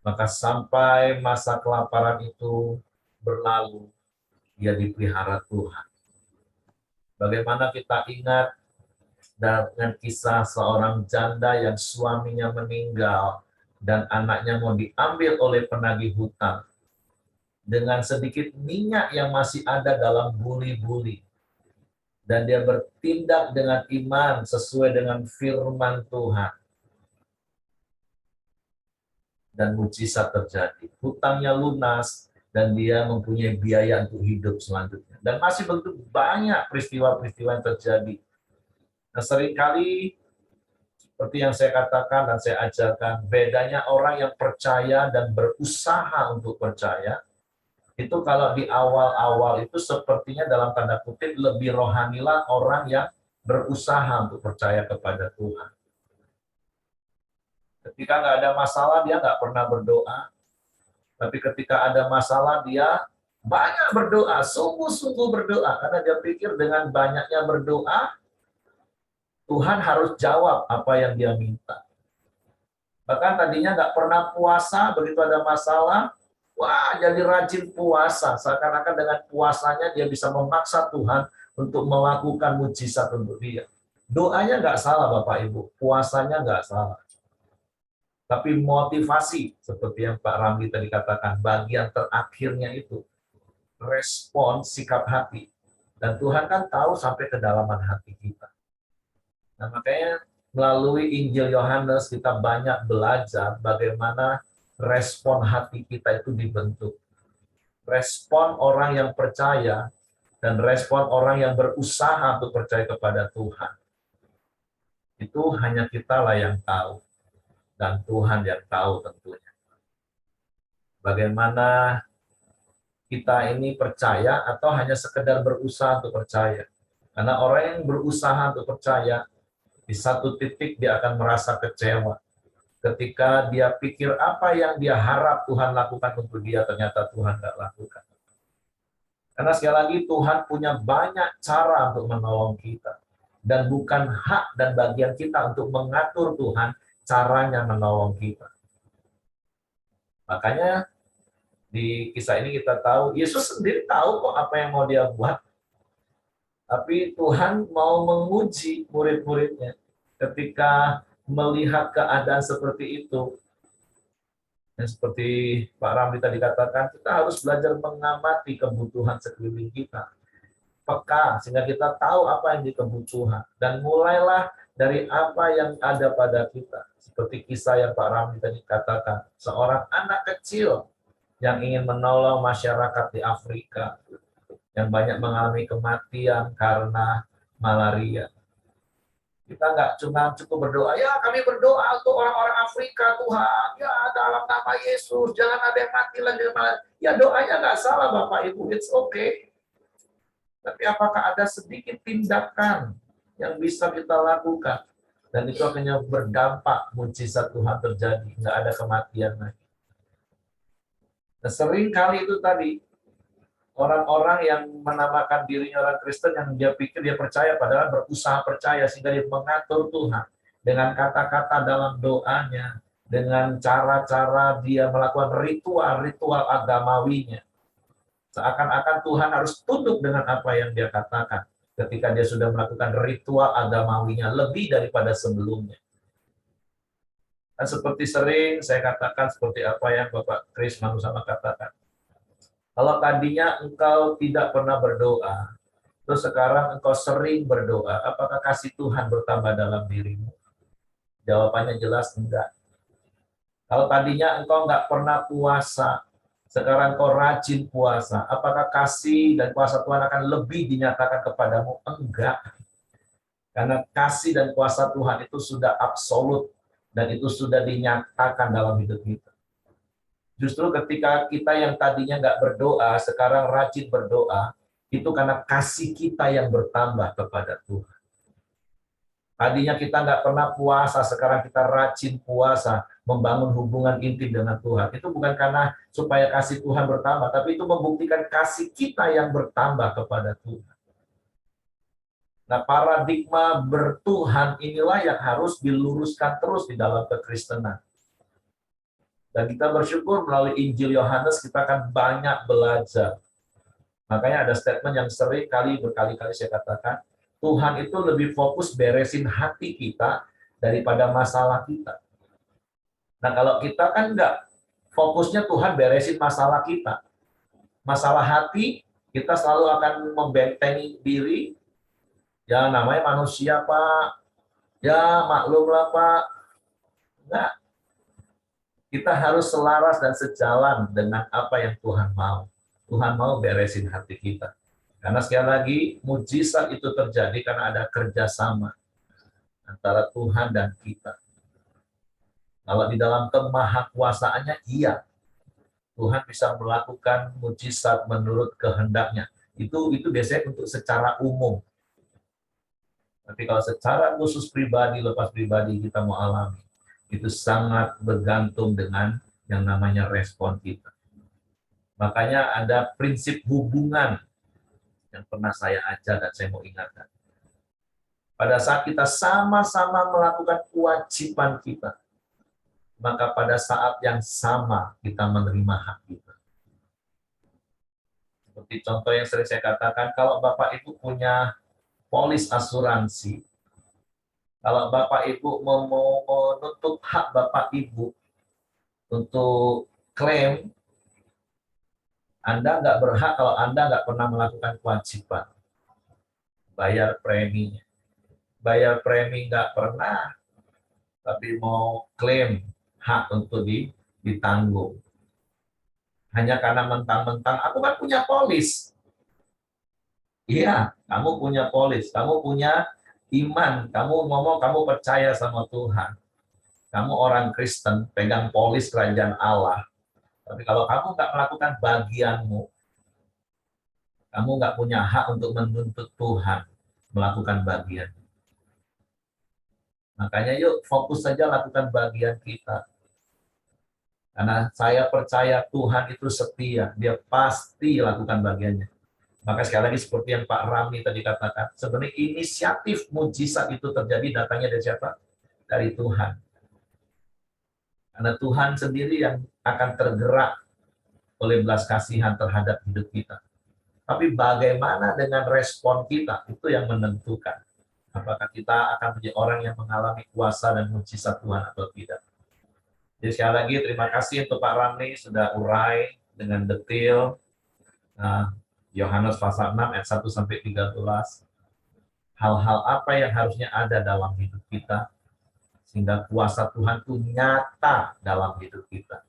maka sampai masa kelaparan itu berlalu, dia dipelihara Tuhan. Bagaimana kita ingat dengan kisah seorang janda yang suaminya meninggal dan anaknya mau diambil oleh penagih hutang. Dengan sedikit minyak yang masih ada dalam buli-buli. Dan dia bertindak dengan iman sesuai dengan firman Tuhan. dan mujizat terjadi. Hutangnya lunas dan dia mempunyai biaya untuk hidup selanjutnya. Dan masih begitu banyak peristiwa-peristiwa yang terjadi. Nah, seringkali seperti yang saya katakan dan saya ajarkan, bedanya orang yang percaya dan berusaha untuk percaya, itu kalau di awal-awal itu sepertinya dalam tanda kutip lebih rohanilah orang yang berusaha untuk percaya kepada Tuhan. Ketika nggak ada masalah, dia nggak pernah berdoa. Tapi ketika ada masalah, dia banyak berdoa, sungguh-sungguh berdoa. Karena dia pikir dengan banyaknya berdoa, Tuhan harus jawab apa yang dia minta. Bahkan tadinya nggak pernah puasa, begitu ada masalah, wah jadi rajin puasa. Seakan-akan dengan puasanya dia bisa memaksa Tuhan untuk melakukan mujizat untuk dia. Doanya nggak salah Bapak Ibu, puasanya nggak salah. Tapi motivasi, seperti yang Pak Ramli tadi katakan, bagian terakhirnya itu, respon sikap hati. Dan Tuhan kan tahu sampai kedalaman hati kita. Nah, makanya melalui Injil Yohanes kita banyak belajar bagaimana respon hati kita itu dibentuk. Respon orang yang percaya dan respon orang yang berusaha untuk percaya kepada Tuhan. Itu hanya kita lah yang tahu. Dan Tuhan yang tahu tentunya. Bagaimana kita ini percaya atau hanya sekedar berusaha untuk percaya. Karena orang yang berusaha untuk percaya, di satu titik dia akan merasa kecewa. Ketika dia pikir apa yang dia harap Tuhan lakukan untuk dia, ternyata Tuhan nggak lakukan. Karena sekali lagi Tuhan punya banyak cara untuk menolong kita. Dan bukan hak dan bagian kita untuk mengatur Tuhan caranya menolong kita. Makanya di kisah ini kita tahu, Yesus sendiri tahu kok apa yang mau dia buat. Tapi Tuhan mau menguji murid-muridnya ketika melihat keadaan seperti itu. Dan seperti Pak Ramli tadi katakan, kita harus belajar mengamati kebutuhan sekeliling kita. Peka, sehingga kita tahu apa yang dikebutuhan. Dan mulailah dari apa yang ada pada kita. Seperti kisah yang Pak Ramli tadi katakan, seorang anak kecil yang ingin menolong masyarakat di Afrika yang banyak mengalami kematian karena malaria. Kita nggak cuma cukup berdoa, ya kami berdoa untuk orang-orang Afrika Tuhan, ya dalam nama Yesus, jangan ada yang mati lagi. Ya doanya nggak salah Bapak Ibu, it's okay. Tapi apakah ada sedikit tindakan yang bisa kita lakukan? Dan itu akhirnya berdampak mujizat Tuhan terjadi, nggak ada kematian lagi. Nah, sering kali itu tadi, orang-orang yang menamakan dirinya orang Kristen yang dia pikir dia percaya, padahal berusaha percaya sehingga dia mengatur Tuhan dengan kata-kata dalam doanya, dengan cara-cara dia melakukan ritual-ritual agamawinya. Seakan-akan Tuhan harus tunduk dengan apa yang dia katakan ketika dia sudah melakukan ritual agamawinya lebih daripada sebelumnya. Dan seperti sering saya katakan, seperti apa yang Bapak Kris Manusama katakan, kalau tadinya engkau tidak pernah berdoa, terus sekarang engkau sering berdoa, apakah kasih Tuhan bertambah dalam dirimu? Jawabannya jelas enggak. Kalau tadinya engkau enggak pernah puasa, sekarang engkau rajin puasa, apakah kasih dan kuasa Tuhan akan lebih dinyatakan kepadamu? Enggak. Karena kasih dan kuasa Tuhan itu sudah absolut, dan itu sudah dinyatakan dalam hidup kita. Justru ketika kita yang tadinya nggak berdoa, sekarang rajin berdoa, itu karena kasih kita yang bertambah kepada Tuhan. Tadinya kita nggak pernah puasa, sekarang kita rajin puasa, membangun hubungan intim dengan Tuhan. Itu bukan karena supaya kasih Tuhan bertambah, tapi itu membuktikan kasih kita yang bertambah kepada Tuhan. Nah, paradigma bertuhan inilah yang harus diluruskan terus di dalam kekristenan. Dan kita bersyukur melalui Injil Yohanes kita akan banyak belajar. Makanya ada statement yang sering kali berkali-kali saya katakan, Tuhan itu lebih fokus beresin hati kita daripada masalah kita. Nah kalau kita kan enggak, fokusnya Tuhan beresin masalah kita. Masalah hati, kita selalu akan membentengi diri, ya namanya manusia Pak, ya maklumlah Pak. Enggak. Kita harus selaras dan sejalan dengan apa yang Tuhan mau. Tuhan mau beresin hati kita. Karena sekali lagi, mujizat itu terjadi karena ada kerjasama antara Tuhan dan kita. Kalau di dalam kemahakuasaannya, iya, Tuhan bisa melakukan mujizat menurut kehendaknya. Itu biasanya untuk secara umum. Tapi kalau secara khusus pribadi, lepas pribadi kita mau alami, itu sangat bergantung dengan yang namanya respon kita. Makanya ada prinsip hubungan yang pernah saya ajar dan saya mau ingatkan. Pada saat kita sama-sama melakukan kewajiban kita, maka pada saat yang sama kita menerima hak kita. Seperti contoh yang sering saya katakan, kalau Bapak Ibu punya polis asuransi, kalau Bapak Ibu mau menuntut hak Bapak Ibu untuk klaim, Anda nggak berhak kalau Anda nggak pernah melakukan kewajiban. Bayar preminya. Bayar premi nggak pernah, tapi mau klaim hak untuk ditanggung. Hanya karena mentang-mentang, aku kan punya polis. Iya, kamu punya polis, kamu punya iman, kamu ngomong kamu percaya sama Tuhan. Kamu orang Kristen, pegang polis kerajaan Allah. Tapi kalau kamu nggak melakukan bagianmu, kamu nggak punya hak untuk menuntut Tuhan melakukan bagian. Makanya yuk fokus saja lakukan bagian kita. Karena saya percaya Tuhan itu setia, dia pasti lakukan bagiannya. Maka sekali lagi seperti yang Pak Rami tadi katakan, sebenarnya inisiatif mujizat itu terjadi datangnya dari siapa? Dari Tuhan. Karena Tuhan sendiri yang akan tergerak oleh belas kasihan terhadap hidup kita. Tapi bagaimana dengan respon kita, itu yang menentukan. Apakah kita akan menjadi orang yang mengalami kuasa dan mujizat Tuhan atau tidak. Jadi sekali lagi terima kasih untuk Pak Rami sudah urai dengan detail Yohanes pasal 6 ayat 1 sampai 13. Hal-hal apa yang harusnya ada dalam hidup kita sehingga kuasa Tuhan itu nyata dalam hidup kita.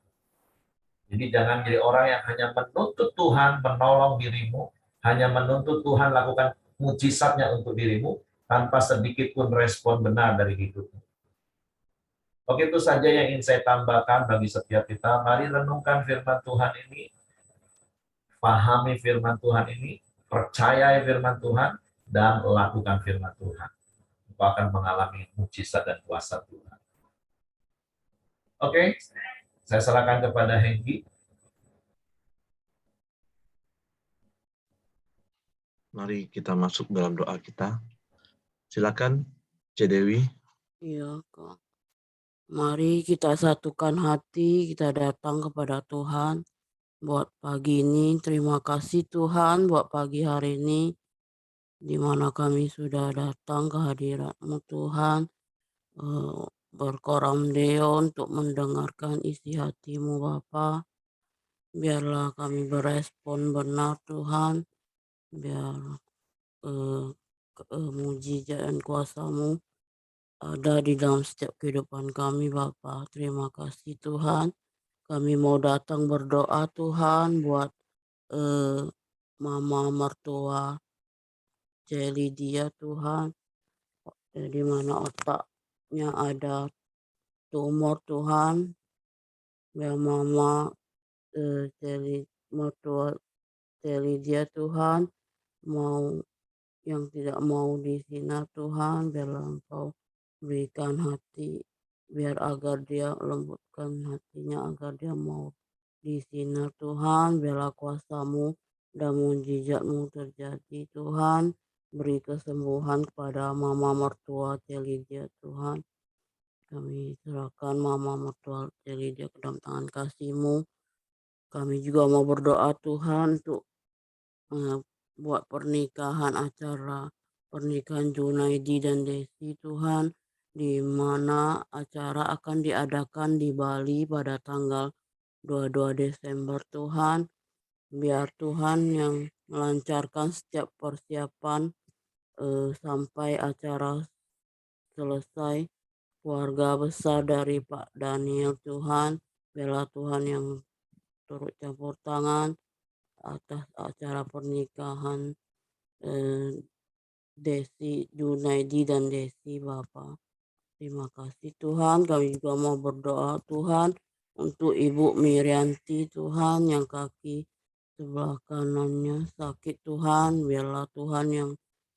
Jadi jangan jadi orang yang hanya menuntut Tuhan menolong dirimu, hanya menuntut Tuhan lakukan mujizatnya untuk dirimu tanpa sedikit pun respon benar dari hidupmu. Oke, itu saja yang ingin saya tambahkan bagi setiap kita. Mari renungkan firman Tuhan ini, pahami firman Tuhan ini, percayai firman Tuhan, dan lakukan firman Tuhan. Engkau akan mengalami mujizat dan kuasa Tuhan. Oke, saya serahkan kepada Hengki. Mari kita masuk dalam doa kita. Silakan, C. Dewi. Iya, Kak. Mari kita satukan hati, kita datang kepada Tuhan buat pagi ini. Terima kasih Tuhan buat pagi hari ini, di mana kami sudah datang ke hadirat-Mu Tuhan, berkoram deo untuk mendengarkan isi hati-Mu Bapa. Biarlah kami berespon benar Tuhan, biar mujizat dan kuasa-Mu ada di dalam setiap kehidupan kami Bapa. Terima kasih Tuhan. Kami mau datang berdoa Tuhan buat mama mertua Celi dia Tuhan, di mana otaknya ada tumor Tuhan. Biar mama Celi mertua Celi dia Tuhan mau yang tidak mau dihina Tuhan, biarlah Engkau berikan hati, biar agar dia lembutkan hatinya, agar dia mau dihina Tuhan, biarlah kuasa-Mu dan mujizat-Mu terjadi Tuhan. Beri kesembuhan kepada mama mertua Celidia Tuhan. Kami serahkan mama mertua Celidia ke dalam tangan kasih-Mu. Kami juga mau berdoa Tuhan untuk buat pernikahan, acara pernikahan Junaidi dan Desi Tuhan, di mana acara akan diadakan di Bali pada tanggal 22 Desember Tuhan. Biar Tuhan yang melancarkan setiap persiapan sampai acara selesai. Keluarga besar dari Pak Daniel Tuhan, Biarlah Tuhan yang turut campur tangan atas acara pernikahan Desi Junaidi dan Desi Bapak. Terima kasih Tuhan, kami juga mau berdoa Tuhan untuk Ibu Mirianti Tuhan yang kaki sebelah kanannya sakit Tuhan, biarlah Tuhan yang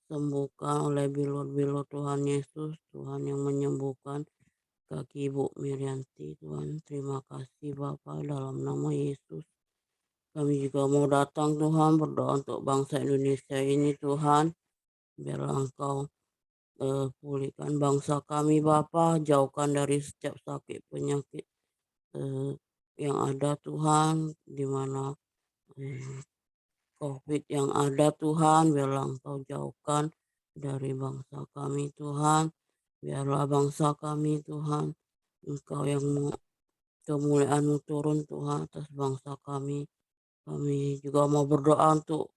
sembuhkan oleh bilur-bilur Tuhan Yesus, Tuhan yang menyembuhkan kaki Ibu Mirianti Tuhan. Terima kasih Bapak dalam nama Yesus. Kami juga mau datang Tuhan berdoa untuk bangsa Indonesia ini Tuhan, biarlah Engkau pulihkan bangsa kami Bapa, jauhkan dari setiap sakit penyakit yang ada Tuhan, di mana COVID yang ada Tuhan, biarlah Engkau jauhkan dari bangsa kami Tuhan, biarlah bangsa kami Tuhan, Engkau yang kemuliaan-Mu turun Tuhan atas bangsa kami. Kami juga mau berdoa untuk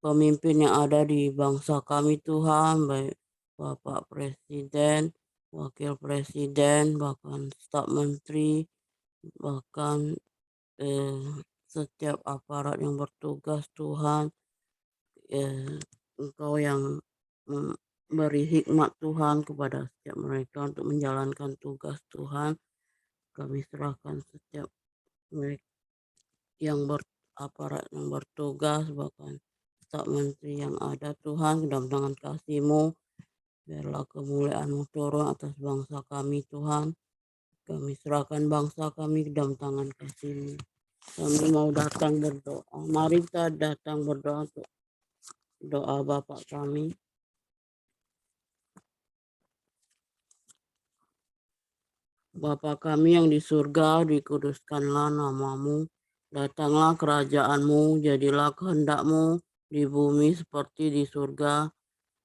pemimpin yang ada di bangsa kami Tuhan, baik Bapak Presiden, Wakil Presiden, bahkan staf menteri, bahkan setiap aparat yang bertugas Tuhan, Engkau yang memberi hikmat Tuhan kepada setiap mereka untuk menjalankan tugas Tuhan. Kami serahkan setiap mereka yang aparat yang bertugas, bahkan staf menteri yang ada Tuhan, dalam tangan kasih-Mu, biarlah kemuliaan-Mu turun atas bangsa kami Tuhan. Kami serahkan bangsa kami ke dalam tangan kasih-Mu. Kami mau datang berdoa. Mari kita datang berdoa untuk doa Bapak kami. Bapa kami yang di surga, dikuduskanlah nama-Mu. Datanglah kerajaan-Mu, jadilah kehendak-Mu di bumi seperti di surga.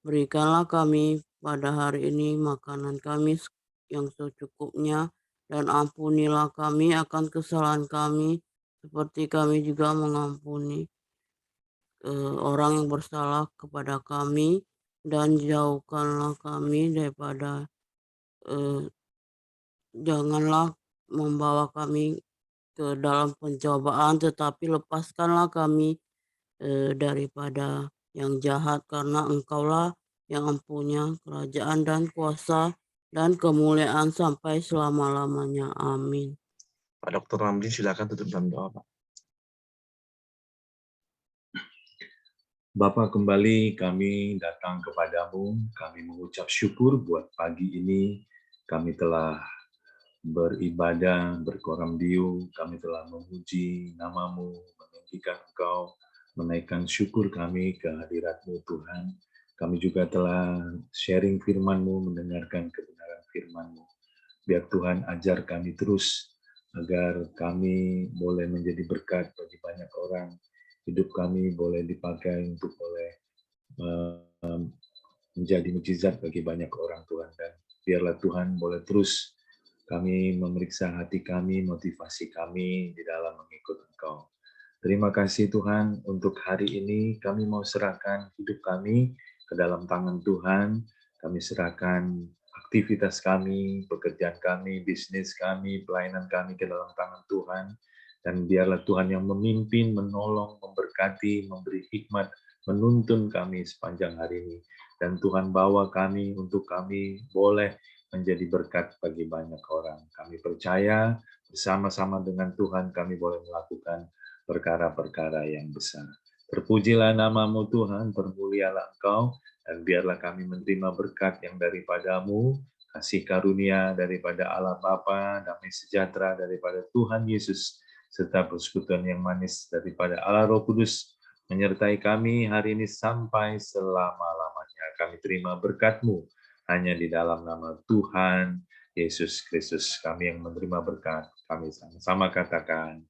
Berikanlah kami pada hari ini makanan kami yang secukupnya, dan ampunilah kami akan kesalahan kami, seperti kami juga mengampuni orang yang bersalah kepada kami, dan jauhkanlah kami daripada janganlah membawa kami ke dalam pencobaan, tetapi lepaskanlah kami daripada yang jahat, karena Engkaulah yang mempunyai kerajaan dan kuasa dan kemuliaan sampai selama-lamanya. Amin. Pak Dr. Ramli, silakan tutup dalam doa, Pak. Bapa, kembali kami datang kepadamu, kami mengucap syukur buat pagi ini, kami telah beribadah, berkoramdiu, kami telah memuji nama-Mu, meninggikan Engkau, menaikkan syukur kami ke hadirat-Mu Tuhan. Kami juga telah sharing firman-Mu, mendengarkan kebenaran firman-Mu. Biar Tuhan ajar kami terus, agar kami boleh menjadi berkat bagi banyak orang. Hidup kami boleh dipakai untuk boleh menjadi mukjizat bagi banyak orang Tuhan. Dan biarlah Tuhan boleh terus kami memeriksa hati kami, motivasi kami di dalam mengikut Engkau. Terima kasih Tuhan untuk hari ini kami mau serahkan hidup kami ke dalam tangan Tuhan. Kami serahkan aktivitas kami, pekerjaan kami, bisnis kami, pelayanan kami ke dalam tangan Tuhan. Dan biarlah Tuhan yang memimpin, menolong, memberkati, memberi hikmat, menuntun kami sepanjang hari ini. Dan Tuhan bawa kami untuk kami boleh menjadi berkat bagi banyak orang. Kami percaya bersama-sama dengan Tuhan kami boleh melakukan perkara-perkara yang besar. Terpujilah nama-Mu Tuhan, termulialah Engkau, dan biarlah kami menerima berkat yang daripada-Mu, kasih karunia daripada Allah Bapa, damai sejahtera daripada Tuhan Yesus, serta persekutuan yang manis daripada Allah Roh Kudus, menyertai kami hari ini sampai selama-lamanya. Kami terima berkat-Mu hanya di dalam nama Tuhan Yesus Kristus. Kami yang menerima berkat, kami sama-sama katakan,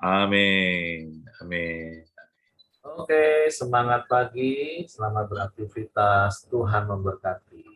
amin. Amin. Oke, semangat pagi, selamat beraktivitas, Tuhan memberkati.